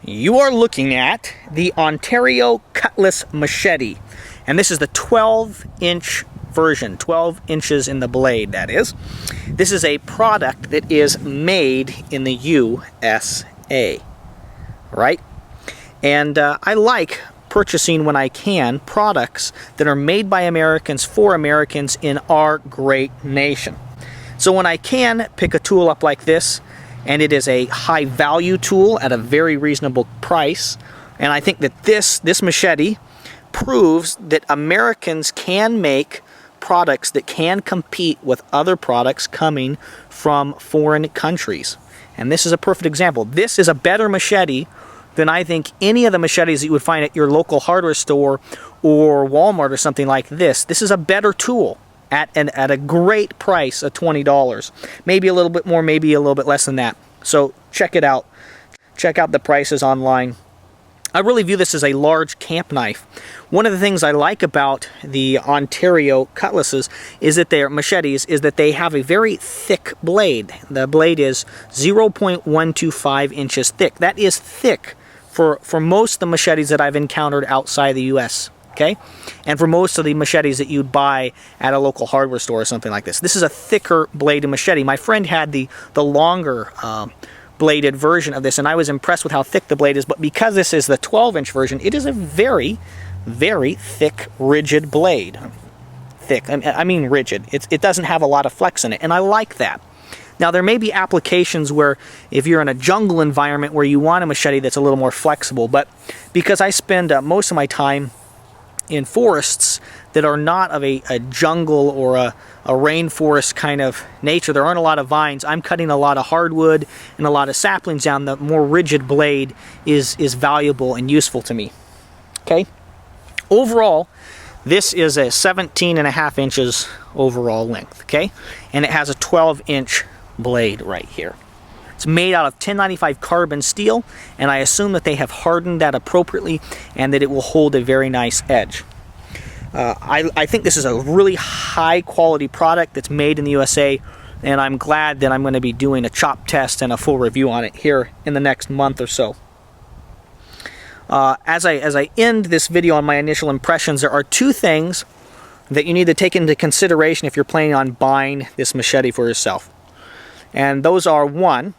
You are looking at the Ontario Cutlass Machete, and this is the 12-inch version, 12 inches in the blade, that is. This is a product that is made in the USA, right? And I like purchasing, when I can, products that are made by Americans for Americans in our great nation. So when I can pick a tool up like this, and it is a high value tool at a very reasonable price, and I think that this machete proves that Americans can make products that can compete with other products coming from foreign countries. And this is a perfect example. This is a better machete than I think any of the machetes that you would find at your local hardware store or Walmart or something like this. This is a better tool at a great price of $20. Maybe a little bit more, maybe a little bit less than that. So check it out. Check out the prices online. I really view this as a large camp knife. One of the things I like about the Ontario cutlasses is that they're machetes, is that they have a very thick blade. The blade is 0.125 inches thick. That is thick for most of the machetes that I've encountered outside the US. Okay, and for most of the machetes that you'd buy at a local hardware store or something like this. This is a thicker bladed machete. My friend had the longer bladed version of this, and I was impressed with how thick the blade is, but because this is the 12-inch version, it is a very, very thick, rigid blade. Thick, I mean rigid. It doesn't have a lot of flex in it, and I like that. Now, there may be applications where if you're in a jungle environment where you want a machete that's a little more flexible, but because I spend most of my time in forests that are not of a jungle or a rainforest kind of nature, there aren't a lot of vines, I'm cutting a lot of hardwood and a lot of saplings down, the more rigid blade is valuable and useful to me. Okay? Overall, this is a 17.5 inches overall length, okay? And it has a 12-inch blade right here. It's made out of 1095 carbon steel, and I assume that they have hardened that appropriately and that it will hold a very nice edge. I think this is a really high quality product that's made in the USA, and I'm glad that I'm going to be doing a chop test and a full review on it here in the next month or so. As I end this video on my initial impressions, there are two things that you need to take into consideration if you're planning on buying this machete for yourself. And those are, one,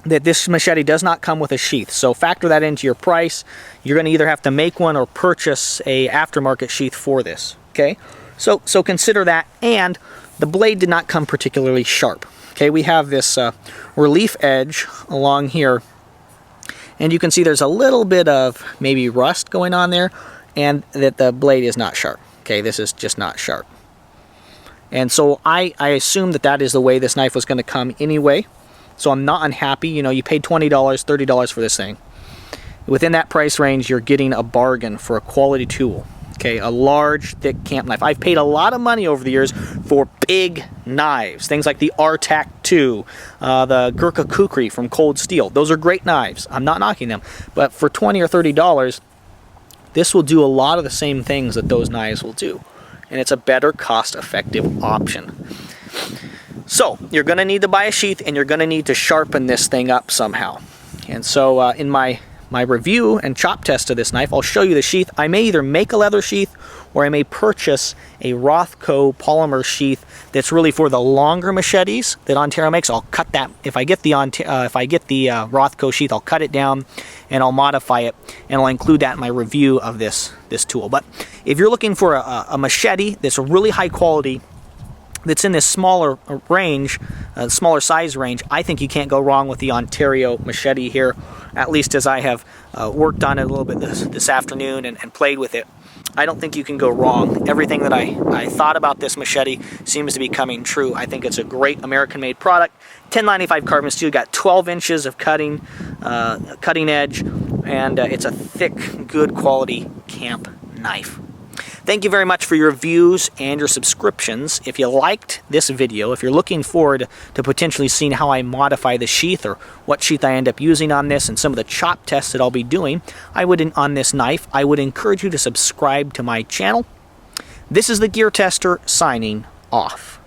that this machete does not come with a sheath, so factor that into your price. You're going to either have to make one or purchase a aftermarket sheath for this. Okay, so consider that. And the blade did not come particularly sharp. Okay, we have this relief edge along here, and you can see there's a little bit of maybe rust going on there, and that the blade is not sharp. Okay, this is just not sharp. And so I assume that is the way this knife was going to come anyway. So I'm not unhappy. You know, you paid $20, $30 for this thing. Within that price range, you're getting a bargain for a quality tool. Okay, a large, thick camp knife. I've paid a lot of money over the years for big knives. Things like the RTAC 2, the Gurkha Kukri from Cold Steel. Those are great knives. I'm not knocking them. But for $20 or $30, this will do a lot of the same things that those knives will do. And it's a better cost-effective option. So, you're going to need to buy a sheath, and you're going to need to sharpen this thing up somehow. And so, in my review and chop test of this knife, I'll show you the sheath. I may either make a leather sheath, or I may purchase a Rothco polymer sheath that's really for the longer machetes that Ontario makes. I'll cut that. If I get the Rothco sheath, I'll cut it down, and I'll modify it, and I'll include that in my review of this tool. But if you're looking for a machete that's a really high quality, that's in this smaller range, smaller size range, I think you can't go wrong with the Ontario machete here, at least as I have worked on it a little bit this afternoon and played with it. I don't think you can go wrong. Everything that I thought about this machete seems to be coming true. I think it's a great American-made product. 1095 carbon steel, got 12 inches of cutting edge, and it's a thick, good quality camp knife. Thank you very much for your views and your subscriptions. If you liked this video, if you're looking forward to potentially seeing how I modify the sheath or what sheath I end up using on this and some of the chop tests that I'll be doing on this knife, I would encourage you to subscribe to my channel. This is the Gear Tester signing off.